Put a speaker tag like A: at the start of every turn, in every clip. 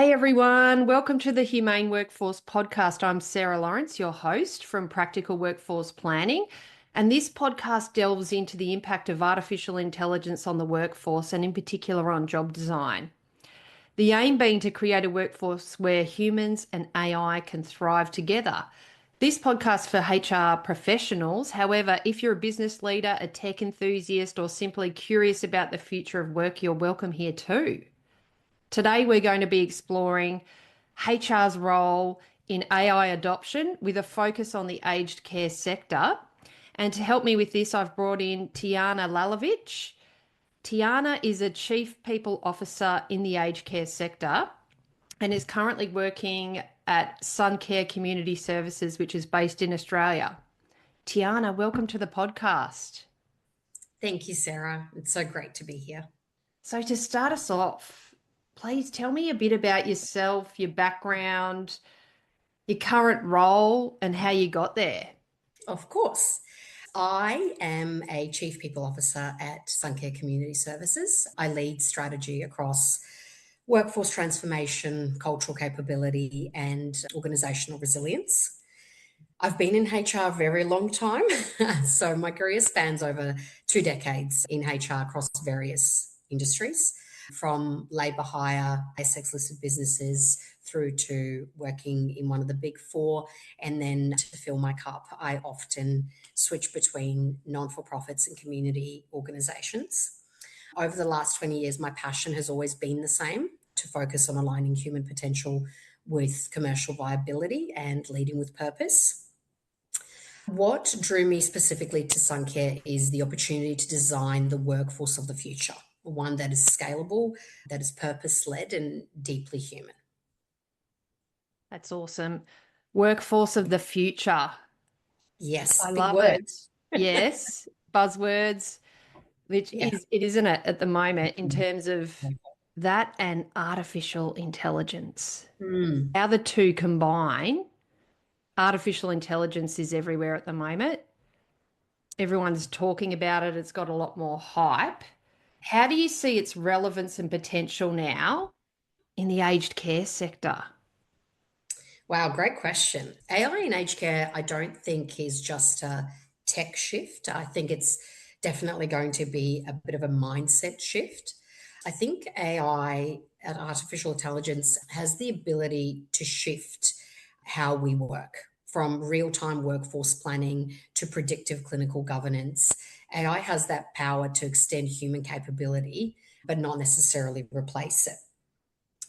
A: Hey everyone, welcome to the HumAIn Workforce podcast. I'm Sarah Lawrence, your host from Practical Workforce Planning. And this podcast delves into the impact of artificial intelligence on the workforce and in particular on job design. The aim being to create a workforce where humans and AI can thrive together. This podcast for HR professionals. However, if you're a business leader, a tech enthusiast, or simply curious about the future of work, you're welcome here too. Today, we're going to be exploring HR's role in AI adoption with a focus on the aged care sector. And to help me with this, I've brought in Tijana Lalovic. Tijana is a Chief People Officer in the aged care sector and is currently working at Suncare Community Services, which is based in Australia. Tijana, welcome to the podcast.
B: Thank you, Sarah. It's so great to be here.
A: So to start us off, please tell me a bit about yourself, your background, your current role, and how you got there.
B: Of course. I am a Chief People Officer at Suncare Community Services. I lead strategy across workforce transformation, cultural capability, and organisational resilience. I've been in HR a very long time, so my career spans over 2 decades in HR across various industries, from labour hire, ASX listed businesses, through to working in one of the big four. And then to fill my cup, I often switch between non-for-profits and community organisations. Over the last 20 years, my passion has always been the same: to focus on aligning human potential with commercial viability and leading with purpose. What drew me specifically to Suncare is the opportunity to design the workforce of the future, one that is scalable, that is purpose-led and deeply human.
A: That's awesome. Workforce of the future.
B: Yes,
A: I
B: big
A: love it.
B: words.
A: Yes, buzzwords, which
B: Yeah.
A: is it, isn't it, at the moment in terms of that and artificial intelligence.
B: Mm.
A: How the two combine. Artificial intelligence is everywhere at the moment. Everyone's talking about it. It's got a lot more hype. How do you see its relevance and potential now in the aged care sector?
B: Wow, great question. AI in aged care, I don't think is just a tech shift. I think it's definitely going to be a bit of a mindset shift. I think AI and artificial intelligence has the ability to shift how we work, from real time workforce planning to predictive clinical governance. AI has that power to extend human capability, but not necessarily replace it.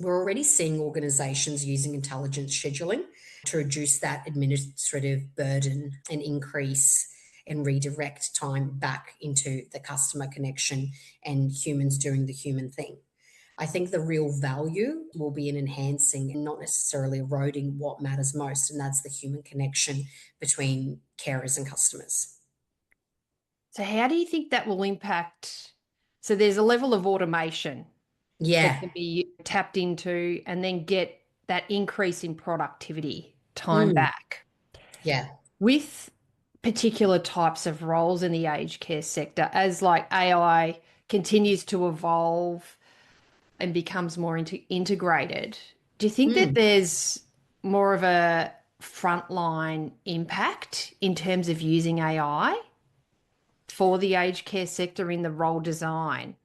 B: We're already seeing organizations using intelligent scheduling to reduce that administrative burden and increase and redirect time back into the customer connection and humans doing the human thing. I think the real value will be in enhancing and not necessarily eroding what matters most, and that's the human connection between carers and customers.
A: So, how do you think that will impact? So, there's a level of automation that
B: Yeah.
A: can be tapped into and then get that increase in productivity time
B: Mm,
A: back.
B: yeah.
A: With particular types of roles in the aged care sector, as like AI continues to evolve and becomes more integrated, do you think that
B: Mm.
A: there's more of a frontline impact in terms of using AI for the aged care sector in the role design?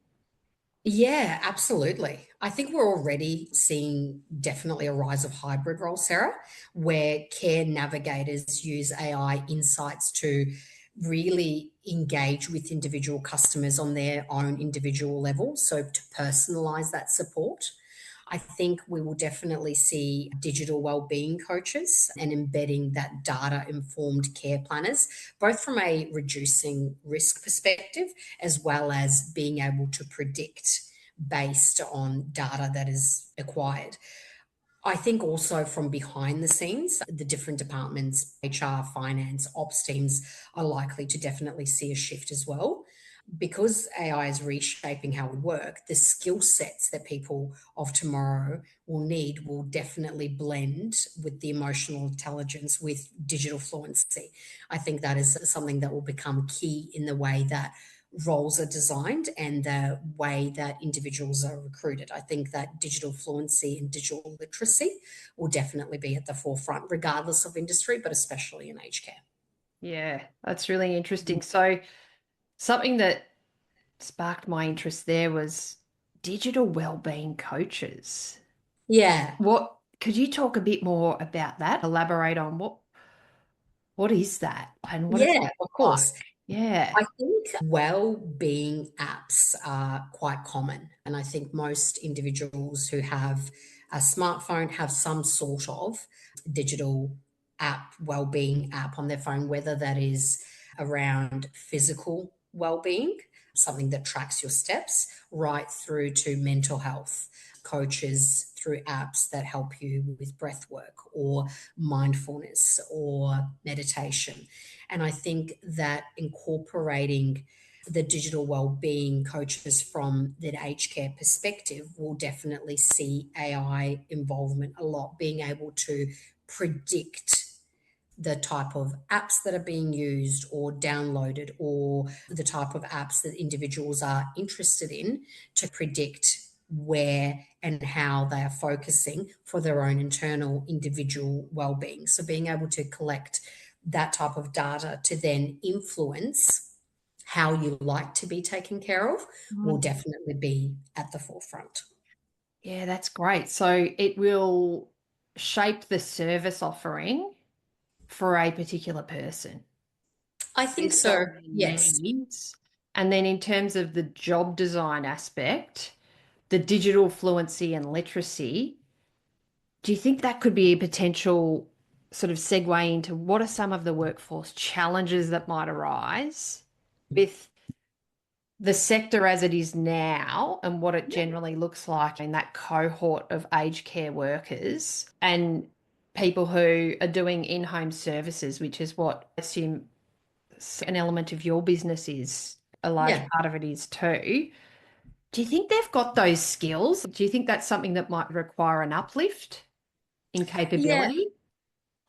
B: Yeah, absolutely. I think we're already seeing definitely a rise of hybrid roles, Sarah, where care navigators use AI insights to really engage with individual customers on their own individual level. So to personalize that support. I think we will definitely see digital wellbeing coaches and embedding that data informed care planners, both from a reducing risk perspective as well as being able to predict based on data that is acquired. I think also from behind the scenes, the different departments, HR, finance, ops teams are likely to definitely see a shift as well. Because AI is reshaping how we work, the skill sets that people of tomorrow will need will definitely blend with the emotional intelligence with digital fluency. I think that is something that will become key in the way that roles are designed and the way that individuals are recruited. I think that digital fluency and digital literacy will definitely be at the forefront, regardless of industry, but especially in aged care.
A: Yeah, that's really interesting. So, something that sparked my interest there was digital wellbeing coaches.
B: Yeah,
A: What could you talk a bit more about that? Elaborate on what is that and what is
B: yeah,
A: that
B: of
A: like?
B: course.
A: Yeah.
B: I think well-being apps are quite common, and I think most individuals who have a smartphone have some sort of digital app, well-being app on their phone, whether that is around physical well-being, something that tracks your steps, right through to mental health coaches through apps that help you with breath work or mindfulness or meditation. And I think that incorporating the digital well-being coaches from the aged care perspective will definitely see AI involvement a lot, being able to predict the type of apps that are being used or downloaded or the type of apps that individuals are interested in to predict where and how they are focusing for their own internal individual well-being. So being able to collect that type of data to then influence how you like to be taken care of will
A: Mm.
B: definitely be at the forefront.
A: Yeah, that's great. So it will shape the service offering for a particular person
B: I think
A: based on
B: so.
A: their
B: Yes.
A: needs. And then in terms of the job design aspect, the digital fluency and literacy, do you think that could be a potential sort of segue into what are some of the workforce challenges that might arise with the sector as it is now and what it generally looks like in that cohort of aged care workers and people who are doing in-home services, which is what I assume an element of your business is, a large
B: Yeah.
A: part of it is too. Do you think they've got those skills? Do you think that's something that might require an uplift in
B: Yeah.
A: capability?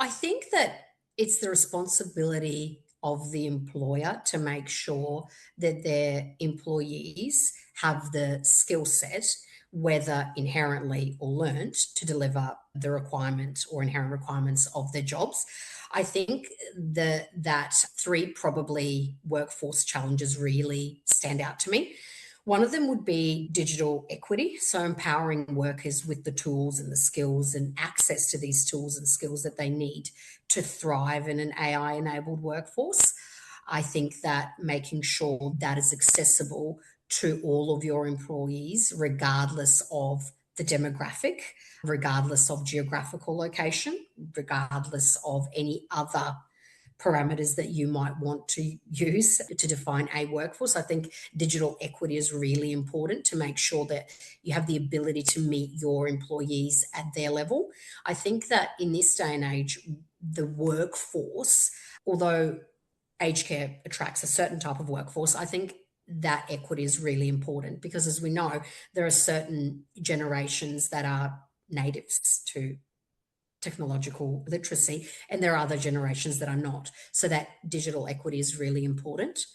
B: I think that it's the responsibility of the employer to make sure that their employees have the skill set, whether inherently or learnt, to deliver the requirement or inherent requirements of their jobs. I think that three probably workforce challenges really stand out to me. One of them would be digital equity. So, empowering workers with the tools and the skills and access to these tools and skills that they need to thrive in an AI enabled workforce. I think that making sure that is accessible to all of your employees, regardless of the demographic, regardless of geographical location, regardless of any other parameters that you might want to use to define a workforce. I think digital equity is really important to make sure that you have the ability to meet your employees at their level. I think that in this day and age, the workforce, although aged care attracts a certain type of workforce, I think that equity is really important because, as we know, there are certain generations that are natives to technological literacy, and there are other generations that are not. So that digital equity is really important.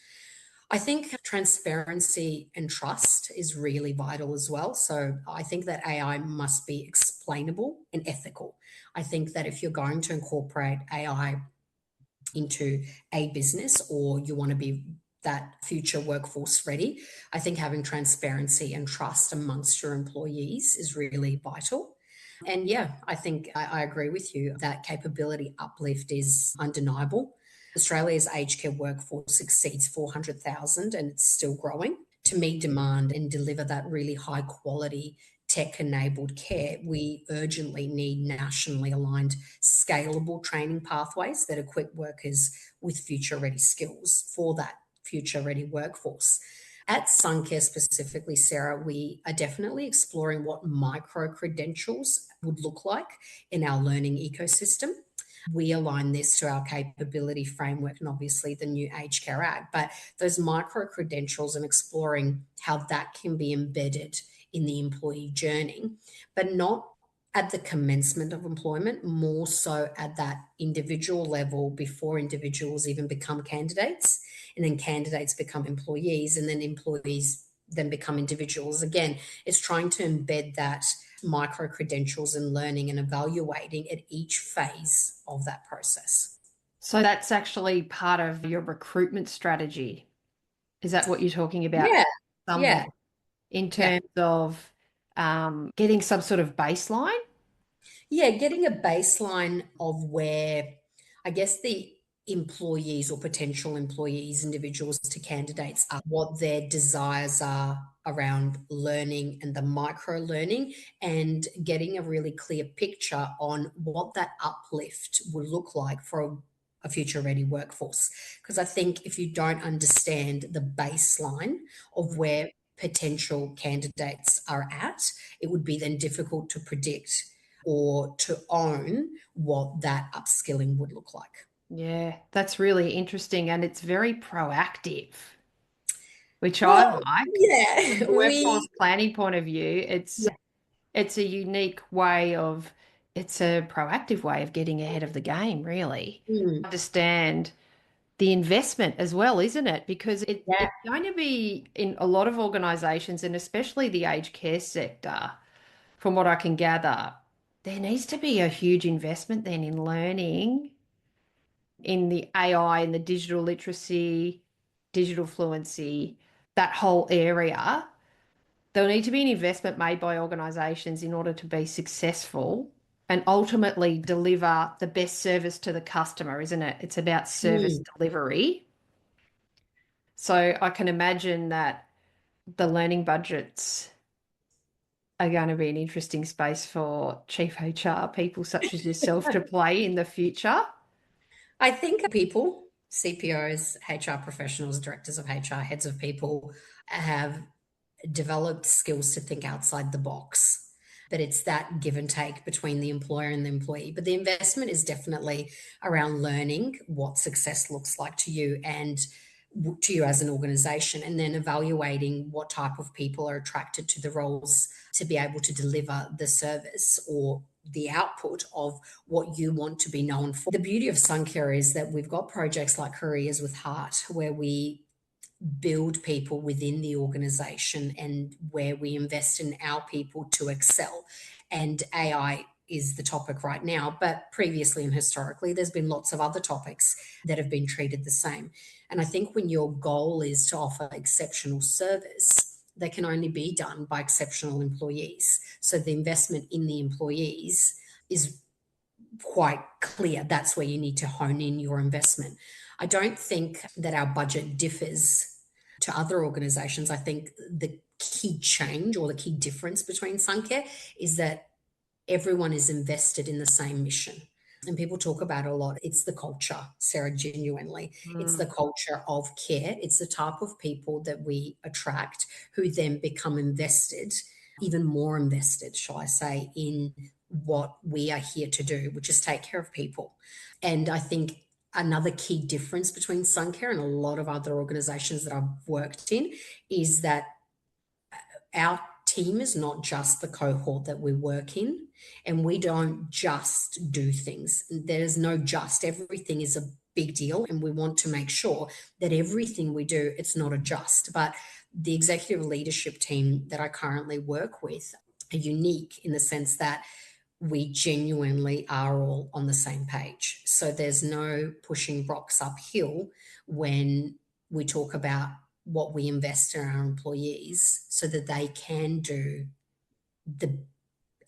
B: I think transparency and trust is really vital as well. So I think that AI must be explainable and ethical. I think that if you're going to incorporate AI into a business or you want to be that future workforce ready, I think having transparency and trust amongst your employees is really vital. And yeah, I think I agree with you that capability uplift is undeniable. Australia's aged care workforce exceeds 400,000 and it's still growing. To meet demand and deliver that really high quality tech enabled care, we urgently need nationally aligned, scalable training pathways that equip workers with future ready skills for that future ready workforce. At Suncare specifically, Sarah, we are definitely exploring what micro credentials would look like in our learning ecosystem. We align this to our capability framework and obviously the new Aged Care Act, but those micro credentials and exploring how that can be embedded in the employee journey, but not at the commencement of employment, more so at that individual level before individuals even become candidates and then candidates become employees, and then employees then become individuals. Again, it's trying to embed that micro credentials and learning and evaluating at each phase of that process.
A: So that's actually part of your recruitment strategy. Is that what you're talking about
B: Yeah, yeah,
A: somewhat in
B: yeah.
A: terms of getting some sort of baseline?
B: Yeah, getting a baseline of where I guess the employees or potential employees, individuals to candidates are, what their desires are around learning and the micro learning, and getting a really clear picture on what that uplift would look like for a future ready workforce. Because I think if you don't understand the baseline of where potential candidates are at, it would be then difficult to predict or to own what that upskilling would look like.
A: Yeah, that's really interesting and it's very proactive, which I
B: Well,
A: like. From
B: yeah,
A: the workforce planning point of view,
B: yeah,
A: it's a unique way of it's a proactive way of getting ahead of the game, really.
B: mm,
A: Understand the investment as well, isn't it? Because
B: yeah,
A: it's going to be in a lot of organizations and especially the aged care sector, from what I can gather, there needs to be a huge investment then in learning in the AI and the digital literacy, digital fluency, that whole area. There'll need to be an investment made by organisations in order to be successful and ultimately deliver the best service to the customer, isn't it? It's about service
B: mm.
A: delivery. So I can imagine that the learning budgets are going to be an interesting space for chief HR people such as yourself to play in the future.
B: I think people, CPOs, HR professionals, directors of HR, heads of people have developed skills to think outside the box. But it's that give and take between the employer and the employee. But the investment is definitely around learning what success looks like to you and to you as an organization, and then evaluating what type of people are attracted to the roles to be able to deliver the service or the output of what you want to be known for. The beauty of Suncare is that we've got projects like Careers with Heart, where we build people within the organization and where we invest in our people to excel. And AI is the topic right now, but previously and historically, there's been lots of other topics that have been treated the same. And I think when your goal is to offer exceptional service, that can only be done by exceptional employees. So the investment in the employees is quite clear. That's where you need to hone in your investment. I don't think that our budget differs to other organizations. I think the key change or the key difference between Suncare is that everyone is invested in the same mission. And people talk about it a lot. It's the culture, Sarah, genuinely. It's the
A: Mm.
B: culture of care. It's the type of people that we attract who then become invested, even more invested, shall I say, in what we are here to do, which is take care of people. And I think another key difference between Suncare and a lot of other organizations that I've worked in is that our team is not just the cohort that we work in, and we don't just do things. There's no just, everything is a big deal, and we want to make sure that everything we do, it's not a just. But the executive leadership team that I currently work with are unique in the sense that we genuinely are all on the same page. So there's no pushing rocks uphill when we talk about what we invest in our employees so that they can do the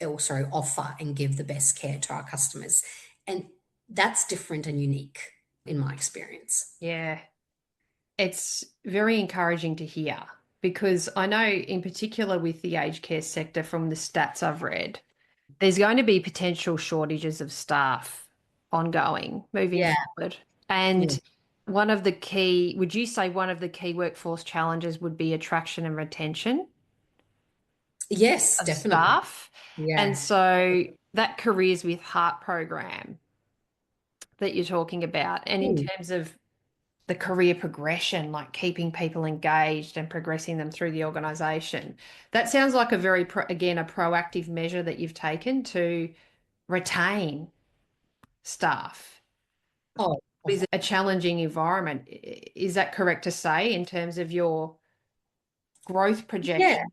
B: also offer and give the best care to our customers. And that's different and unique in my experience.
A: Yeah, it's very encouraging to hear because I know, in particular, with the aged care sector, from the stats I've read, there's going to be potential shortages of staff ongoing moving
B: Yeah.
A: forward.
B: Yeah.
A: And would you say one of the key workforce challenges would be attraction and retention
B: Yes,
A: of
B: definitely.
A: staff? And
B: Yeah.
A: so that Careers with Heart program that you're talking about, and in
B: Mm.
A: terms of the career progression, like keeping people engaged and progressing them through the organization. That sounds like a very, again, a proactive measure that you've taken to retain staff. Is a challenging environment. Is that correct to say in terms of your growth
B: Yeah,
A: projection?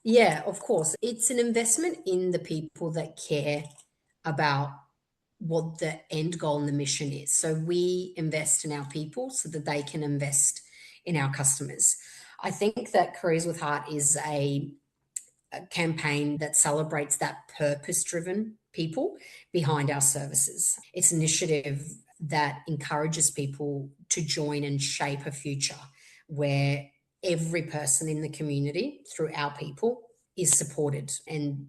B: yeah, of course. It's an investment in the people that care about what the end goal and the mission is. So we invest in our people so that they can invest in our customers. I think that Careers with Heart is a campaign that celebrates that purpose driven people behind our services. It's an initiative that encourages people to join and shape a future where every person in the community through our people is supported. And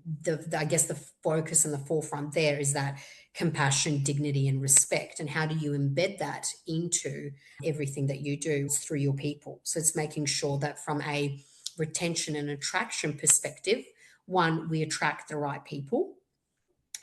B: I guess the focus and the forefront there is that compassion, dignity, and respect. And how do you embed that into everything that you do through your people? So it's making sure that from a retention and attraction perspective, one, we attract the right people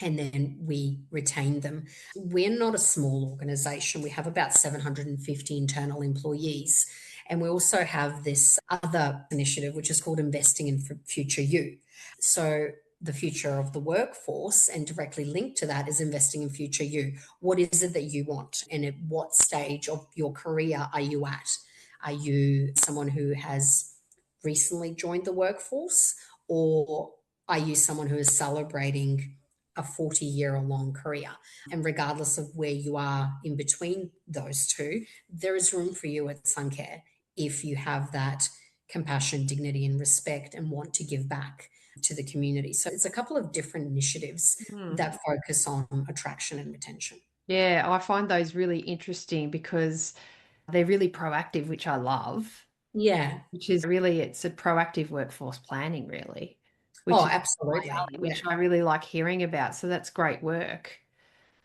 B: and then we retain them. We're not a small organization. We have about 750 internal employees. And we also have this other initiative, which is called Investing in Future You. So the future of the workforce and directly linked to that is investing in future you. What is it that you want? And at what stage of your career are you at? Are you someone who has recently joined the workforce, or are you someone who is celebrating a 40-year-long career? And regardless of where you are in between those two, there is room for you at Suncare if you have that compassion, dignity, and respect and want to give back to the community. So it's a couple of different initiatives that focus on attraction and retention.
A: Yeah, I find those really interesting because they're really proactive, which I love,
B: Yeah.
A: which is really, it's a proactive workforce planning, really, which
B: Oh,
A: is my
B: absolutely.
A: alley,
B: Yeah.
A: which I really like hearing about. So that's great work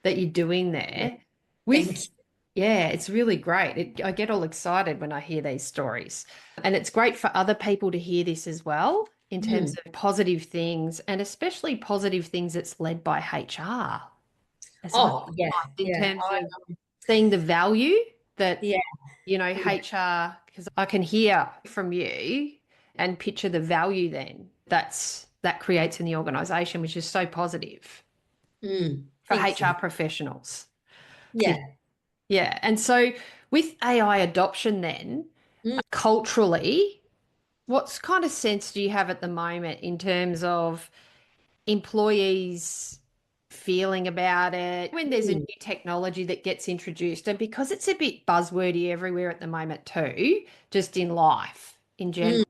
A: that you're doing
B: Yeah.
A: there.
B: Thank
A: With, yeah, it's really great. I get all excited when I hear these stories. And it's great for other people to hear this as well in
B: you.
A: terms of positive things, and especially positive things that's led by HR as well,
B: Oh, yeah.
A: in
B: Yeah.
A: terms of seeing the value that,
B: Yeah. Yeah.
A: HR, because I can hear from you and picture the value then that creates in the organization, which is so positive for
B: Thank you.
A: HR professionals. To,
B: Yeah.
A: yeah. And so with AI adoption then,
B: Mm.
A: culturally, what kind of sense do you have at the moment in terms of employees feeling about it when there's a
B: Mm.
A: new technology that gets introduced? And because it's a bit buzzwordy everywhere at the moment too, just in life in
B: Mm.
A: general,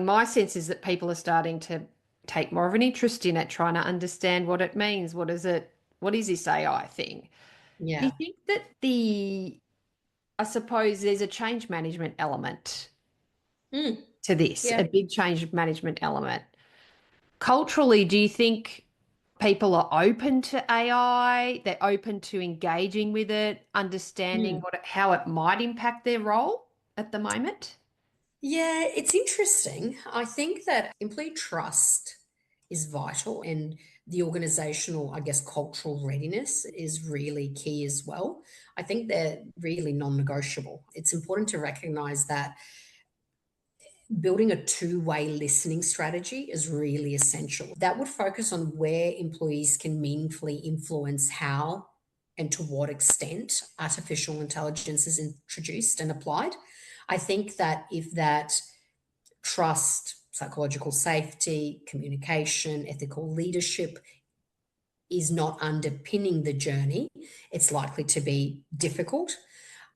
A: my sense is that people are starting to take more of an interest in it, trying to understand what it means. What is this AI thing? Do you
B: Yeah.
A: think that I suppose there's a change management element
B: Mm.
A: to this,
B: Yeah.
A: a big change management element? Culturally, do you think people are open to AI? They're open to engaging with it, understanding
B: Mm.
A: how it might impact their role at the moment?
B: Yeah, it's interesting. I think that employee trust is vital, and the organizational, I guess, cultural readiness is really key as well. I think they're really non negotiable. It's important to recognize that building a two-way listening strategy is really essential. That would focus on where employees can meaningfully influence how and to what extent artificial intelligence is introduced and applied. I think that if that trust, psychological safety, communication, ethical leadership is not underpinning the journey, it's likely to be difficult.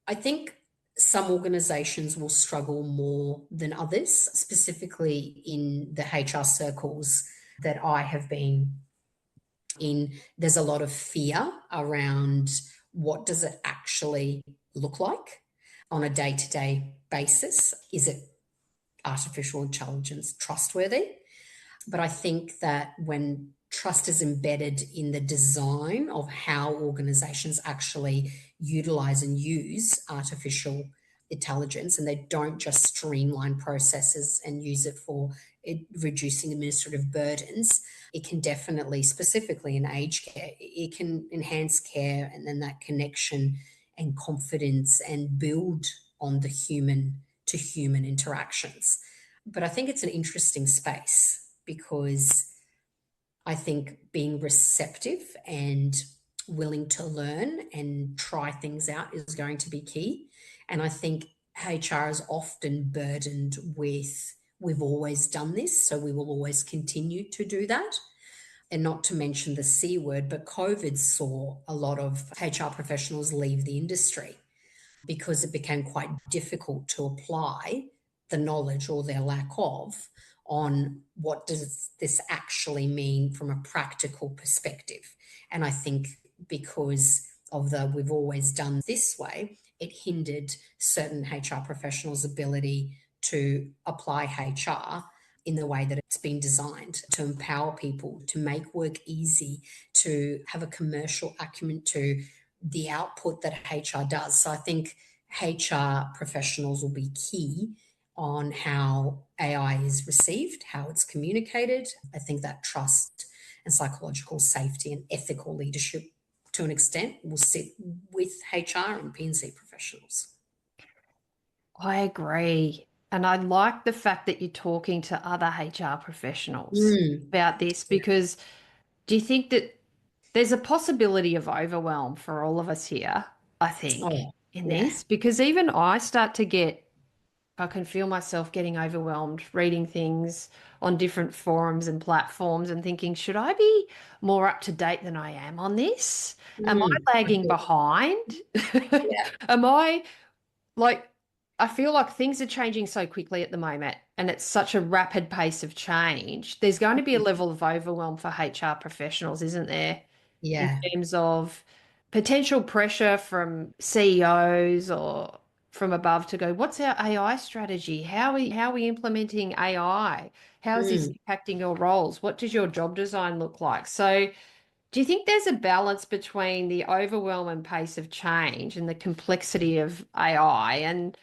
B: I think some organizations will struggle more than others, specifically in the HR circles that I have been in. There's a lot of fear around what does it actually look like on a day-to-day basis? Is it artificial intelligence trustworthy? But I think that when trust is embedded in the design of how organizations actually utilize and use artificial intelligence, and they don't just streamline processes and use it for reducing administrative burdens, it can definitely, specifically in aged care, it can enhance care and then that connection and confidence and build on the human to human interactions. But I think it's an interesting space because I think being receptive and willing to learn and try things out is going to be key. And I think HR is often burdened with, we've always done this, so we will always continue to do that. And not to mention the C word, but COVID saw a lot of HR professionals leave the industry because it became quite difficult to apply the knowledge or their lack of on what does this actually mean from a practical perspective. And I think because of the we've always done this way, it hindered certain HR professionals' ability to apply HR in the way that it's been designed to empower people, to make work easy, to have a commercial acumen to the output that HR does. So I think HR professionals will be key on how AI is received, how it's communicated. I think that trust and psychological safety and ethical leadership to an extent will sit with HR and P&C professionals.
A: I agree. And I like the fact that you're talking to other HR professionals
B: Mm.
A: about this
B: Yeah.
A: because do you think that there's a possibility of overwhelm for all of us here, I think,
B: Oh,
A: in
B: yeah.
A: this? Because even I start to get, I can feel myself getting overwhelmed reading things on different forums and platforms and thinking, should I be more up to date than I am on this? Am
B: Mm.
A: I lagging behind?
B: Yeah.
A: Am I like, I feel like things are changing so quickly at the moment, and it's such a rapid pace of change. There's going to be a level of overwhelm for HR professionals, isn't there, in
B: Yeah.
A: terms of potential pressure from CEOs or from above to go, what's our AI strategy? How are we implementing AI? How is this
B: Mm.
A: impacting your roles? What does your job design look like? So, do you think there's a balance between the overwhelm and pace of change and the complexity of AI and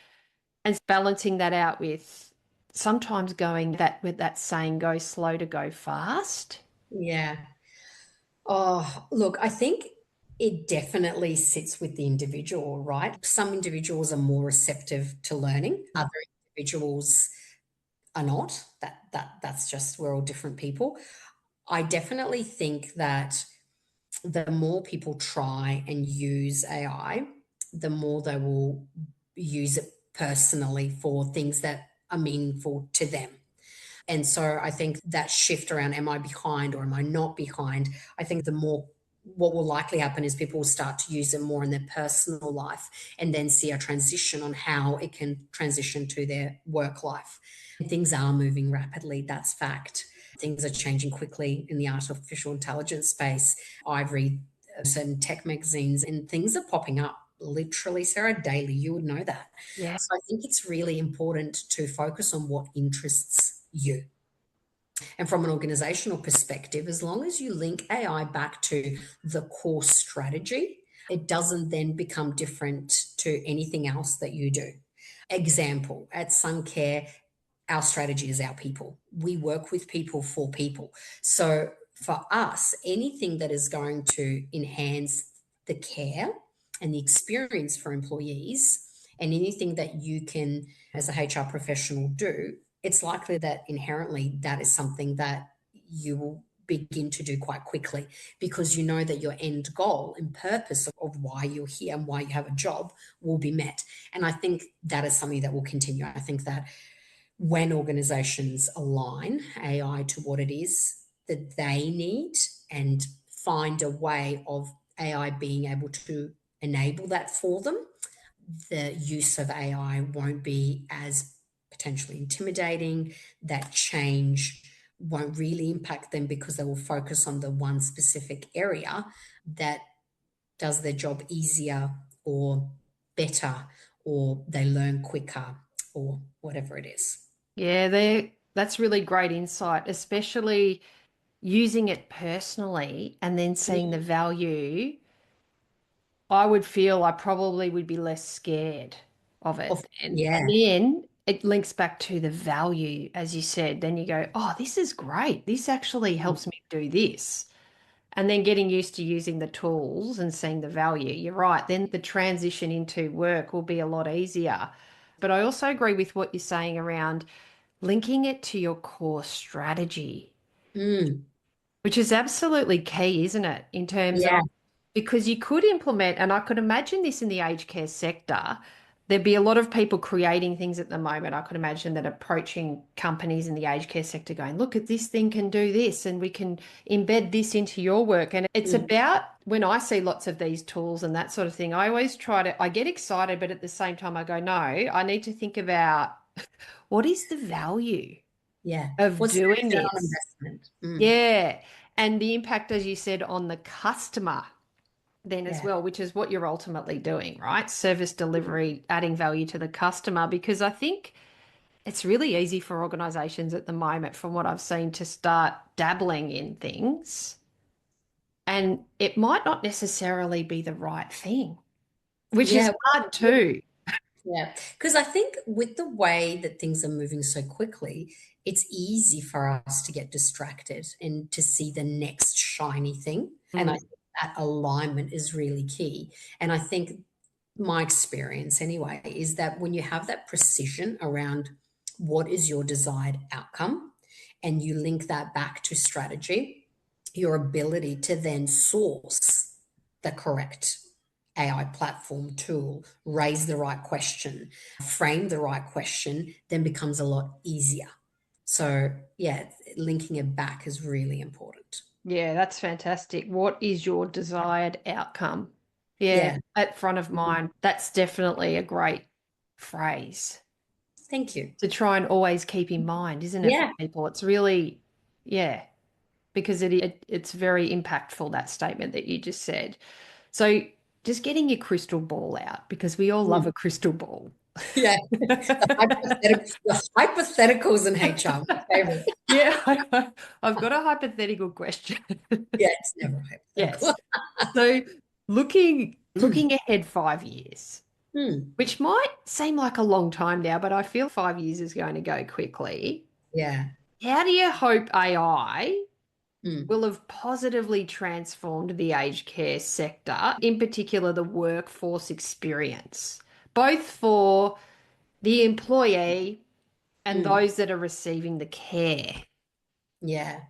A: balancing that out with sometimes going that with that saying go slow to go fast?
B: Yeah. Oh, look, I think it definitely sits with the individual, right? Some individuals are more receptive to learning, other individuals are not. That's just we're all different people. I definitely think that the more people try and use AI, the more they will use it personally for things that are meaningful to them. And so I think that shift around am I behind or am I not behind? I think the more what will likely happen is people will start to use it more in their personal life and then see a transition on how it can transition to their work life. Things are moving rapidly, that's fact. Things are changing quickly in the artificial intelligence space. I read certain tech magazines and things are popping up literally, Sarah, daily. You would know that.
A: Yeah.
B: So I think it's really important to focus on what interests you. And from an organizational perspective, as long as you link AI back to the core strategy, it doesn't then become different to anything else that you do. Example, at Suncare, our strategy is our people. We work with people for people. So for us, anything that is going to enhance the care and the experience for employees, and anything that you can, as a HR professional, do, it's likely that inherently that is something that you will begin to do quite quickly because you know that your end goal and purpose of why you're here and why you have a job will be met. And I think that is something that will continue. I think that when organizations align AI to what it is that they need and find a way of AI being able to enable that for them, the use of AI won't be as potentially intimidating. That change won't really impact them because they will focus on the one specific area that does their job easier or better, or they learn quicker, or whatever it is.
A: Yeah, that's really great insight, especially using it personally and then seeing the value. I would feel I probably would be less scared of
B: Of,
A: it. And
B: yeah.
A: then it links back to the value, as you said. Then you go, oh, this is great. This actually helps me do this. And then getting used to using the tools and seeing the value. You're right. Then the transition into work will be a lot easier. But I also agree with what you're saying around linking it to your core strategy,
B: Mm,
A: which is absolutely key, isn't it? In terms of
B: yeah.
A: because you could implement, and I could imagine this in the aged care sector. There'd be a lot of people creating things at the moment. I could imagine that approaching companies in the aged care sector going, look at this thing can do this, and we can embed this into your work. And it's
B: Mm.
A: about when I see lots of these tools and that sort of thing, I always I get excited, but at the same time, I go, no, I need to think about what is the value
B: Yeah.
A: of
B: What's the
A: doing
B: return on
A: this?
B: investment? Mm.
A: Yeah. And the impact, as you said, on the customer then as
B: Yeah.
A: well, which is what you're ultimately doing, right? Service delivery, adding value to the customer, because I think it's really easy for organizations at the moment, from what I've seen, to start dabbling in things. And it might not necessarily be the right thing, which is
B: Yeah.
A: hard too.
B: Yeah, because I think with the way that things are moving so quickly, it's easy for us to get distracted and to see the next shiny thing. And I
A: Mm.
B: think that alignment is really key. And I think my experience, anyway, is that when you have that precision around what is your desired outcome and you link that back to strategy, your ability to then source the correct AI platform tool, raise the right question, frame the right question, then becomes a lot easier. So, yeah, linking it back is really important.
A: Yeah, that's fantastic. What is your desired outcome? Yeah,
B: Yeah.
A: at front of mind. That's definitely a great phrase
B: Thank you.
A: to try and always keep in mind, isn't it, for
B: Yeah.
A: people? It's really, yeah, because it's very impactful, that statement that you just said. So just getting your crystal ball out, because we all love
B: Mm.
A: a crystal ball.
B: Yeah. The hypotheticals in HR, my favorite.
A: Yeah, I've got a hypothetical question.
B: Yeah, it's never hypothetical.
A: Yes. So looking ahead 5 years,
B: Hmm.
A: which might seem like a long time now, but I feel 5 years is going to go quickly.
B: Yeah.
A: How do you hope AI
B: Hmm.
A: will have positively transformed the aged care sector, in particular the workforce experience, both for the employee and
B: Hmm.
A: those that are receiving the care?
B: Yeah.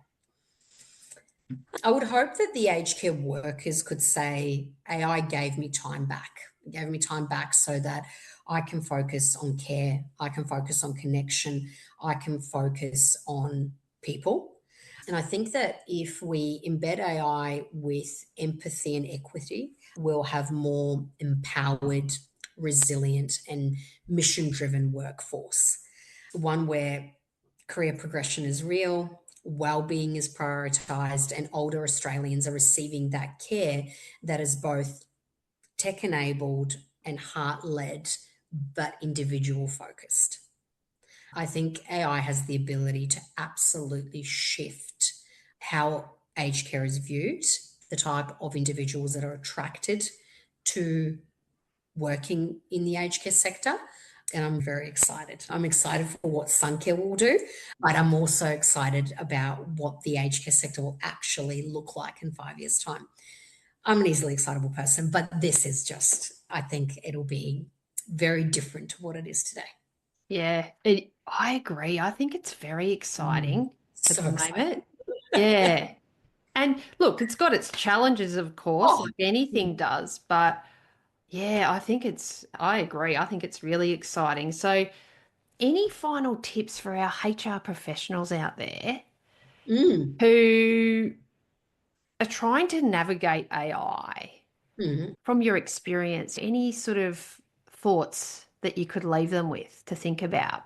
B: I would hope that the aged care workers could say, AI gave me time back. It gave me time back so that I can focus on care, I can focus on connection, I can focus on people. And I think that if we embed AI with empathy and equity, we'll have more empowered, resilient, and mission driven workforce. One where career progression is real, well-being is prioritized, and older Australians are receiving that care that is both tech-enabled and heart-led, but individual focused. I think AI has the ability to absolutely shift how aged care is viewed, the type of individuals that are attracted to working in the aged care sector. And I'm very excited. I'm excited for what Suncare will do, but I'm also excited about what the aged care sector will actually look like in 5 years' time. I'm an easily excitable person, but this is just, I think it'll be very different to what it is today.
A: Yeah, I agree. I think it's very
B: Mm.
A: exciting at
B: So
A: the
B: excited.
A: moment. Yeah. And look, it's got its challenges, of course,
B: Oh,
A: like anything does, but yeah, I agree. I think it's really exciting. So, any final tips for our HR professionals out there
B: mm,
A: who are trying to navigate AI
B: mm.
A: from your experience? Any sort of thoughts that you could leave them with to think about?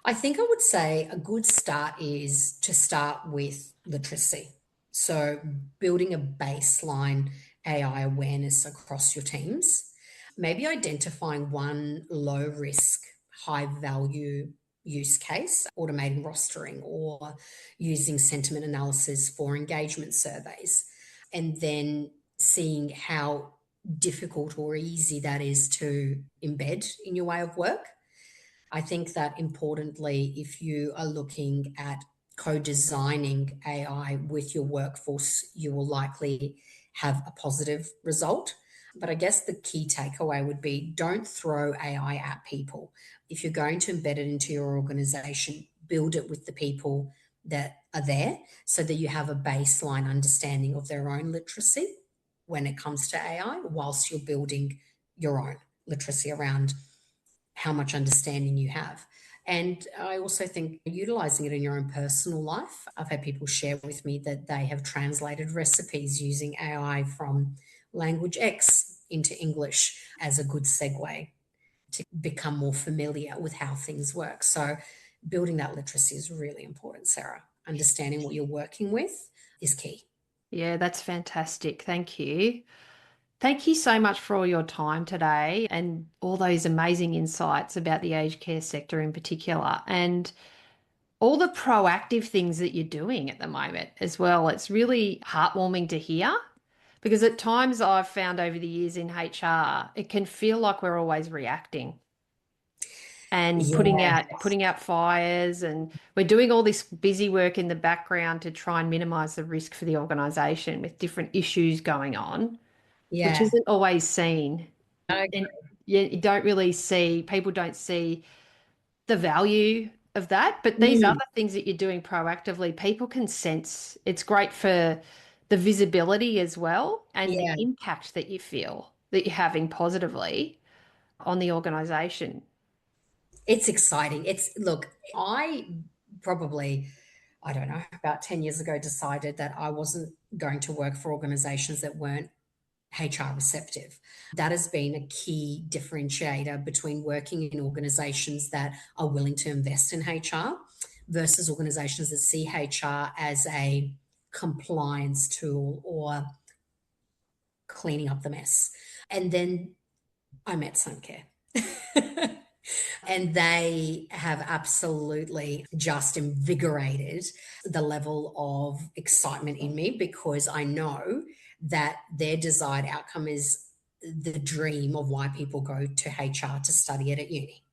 B: I think I would say a good start is to start with literacy. So, building a baseline AI awareness across your teams, maybe identifying one low risk, high value use case, automating rostering or using sentiment analysis for engagement surveys, and then seeing how difficult or easy that is to embed in your way of work. I think that importantly, if you are looking at co designing AI with your workforce, you will likely have a positive result. But I guess the key takeaway would be don't throw AI at people. If you're going to embed it into your organization, build it with the people that are there so that you have a baseline understanding of their own literacy, when it comes to AI, whilst you're building your own literacy around how much understanding you have. And I also think utilizing it in your own personal life. I've had people share with me that they have translated recipes using AI from language X into English as a good segue to become more familiar with how things work. So, building that literacy is really important, Sarah. Understanding what you're working with is key.
A: Yeah, that's fantastic. Thank you. Thank you so much for all your time today and all those amazing insights about the aged care sector in particular and all the proactive things that you're doing at the moment as well. It's really heartwarming to hear because at times I've found over the years in HR, it can feel like we're always reacting and
B: Yeah,
A: putting out fires, and we're doing all this busy work in the background to try and minimize the risk for the organization with different issues going on, which
B: yeah.
A: isn't always seen.
B: I
A: And you don't really see, people don't see the value of that. But these
B: agree.
A: other things that you're doing proactively, people can sense. It's great for the visibility as well and the
B: Yeah,
A: impact that you feel that you're having positively on the organization.
B: it's exciting. Look, probably, I don't know, about 10 years ago decided that I wasn't going to work for organizations that weren't HR receptive. That has been a key differentiator between working in organizations that are willing to invest in HR versus organizations that see HR as a compliance tool or cleaning up the mess. And then I met Suncare. And they have absolutely just invigorated the level of excitement in me because I know that their desired outcome is the dream of why people go to HR to study it at uni.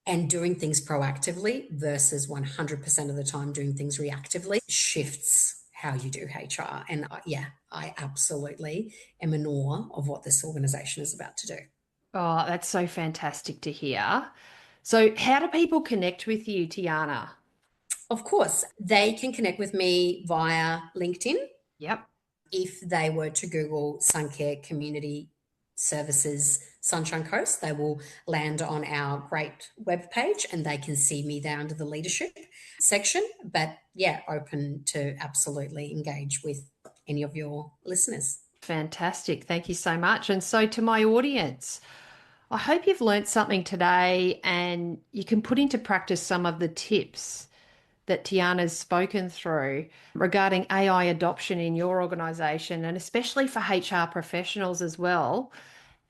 B: And doing things proactively versus 100% of the time doing things reactively shifts how you do HR. And yeah, I absolutely am in awe of what this organization is about to do.
A: Oh, that's so fantastic to hear. So, how do people connect with you, Tiana?
B: Of course, they can connect with me via LinkedIn.
A: Yep.
B: If they were to Google Suncare Community Services Sunshine Coast, they will land on our great webpage and they can see me there under the leadership section. But yeah, open to absolutely engage with any of your listeners.
A: Fantastic. Thank you so much. And so, to my audience, I hope you've learnt something today and you can put into practice some of the tips that Tiana's spoken through regarding AI adoption in your organisation and especially for HR professionals as well.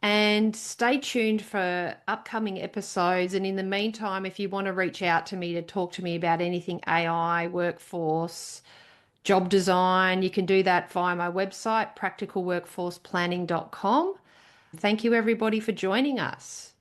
A: And stay tuned for upcoming episodes. And in the meantime, if you want to reach out to me to talk to me about anything AI, workforce, job design, you can do that via my website, practicalworkforceplanning.com. Thank you, everybody, for joining us.